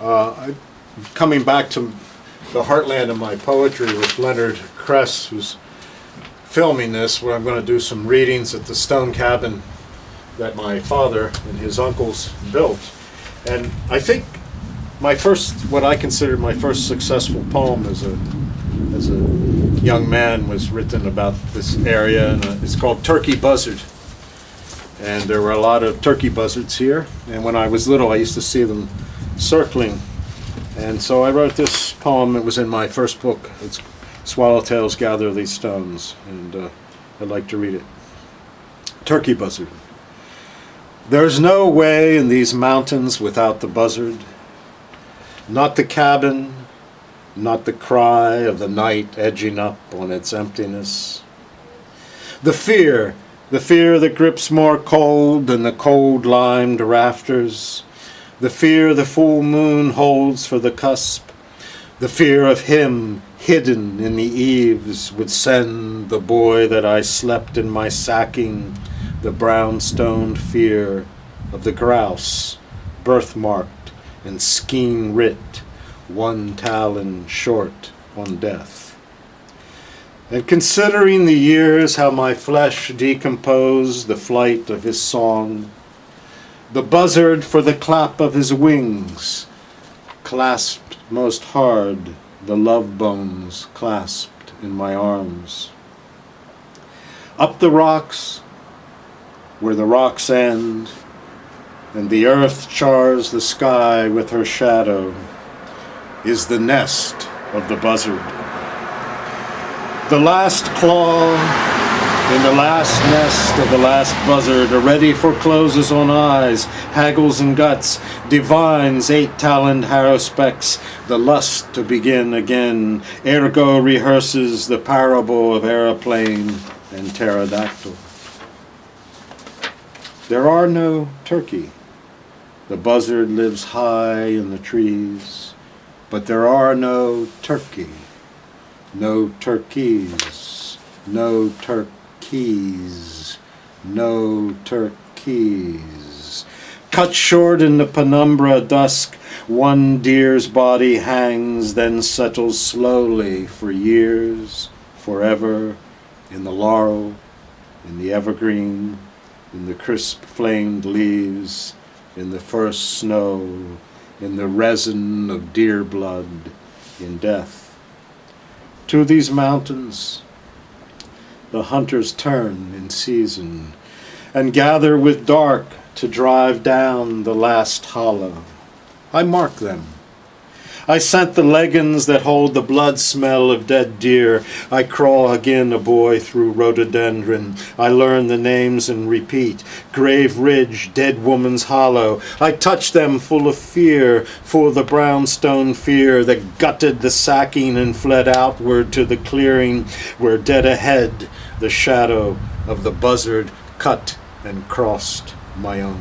Coming back to the heartland of my poetry with Leonard Kress, who's filming this, where I'm going to do some readings at the stone cabin that my father and his uncles built. And I think what I consider my first successful poem as a young man was written about this area, and it's called Turkey Buzzard. And there were a lot of turkey buzzards here, and when I was little I used to see them circling. And so I wrote this poem. It was in my first book. It's Swallowtails Gather These Stones, and I'd like to read it. Turkey Buzzard. There's no way in these mountains without the buzzard. Not the cabin, not the cry of the night edging up on its emptiness. The fear that grips more cold than the cold-limed rafters. The fear the full moon holds for the cusp. The fear of him hidden in the eaves would send the boy that I slept in my sacking, the brown-stoned fear of the grouse, birthmarked and skein-writ, one talon short on death. And considering the years how my flesh decomposed the flight of his song, the buzzard for the clap of his wings, clasped most hard the love bones clasped in my arms. Up the rocks, where the rocks end, and the earth chars the sky with her shadow, is the nest of the buzzard. The last claw in the last nest of the last buzzard already forecloses on eyes, haggles and guts, divines 8-taloned harrow-specks, the lust to begin again, ergo rehearses the parable of aeroplane and pterodactyl. There are no turkey. The buzzard lives high in the trees, but there are no turkey, no turkeys, no turkeys, no turkeys. Cut short in the penumbra dusk, one deer's body hangs, then settles slowly for years, forever, in the laurel, in the evergreen, in the crisp-flamed leaves, in the first snow, in the resin of deer blood, in death. To these mountains the hunters turn in season, and gather with dark to drive down the last hollow. I mark them. I scent the leggings that hold the blood smell of dead deer. I crawl again a boy through rhododendron. I learn the names and repeat. Grave Ridge, Dead Woman's Hollow. I touch them full of fear, for the brownstone fear that gutted the sacking and fled outward to the clearing where dead ahead the shadow of the buzzard cut and crossed my own.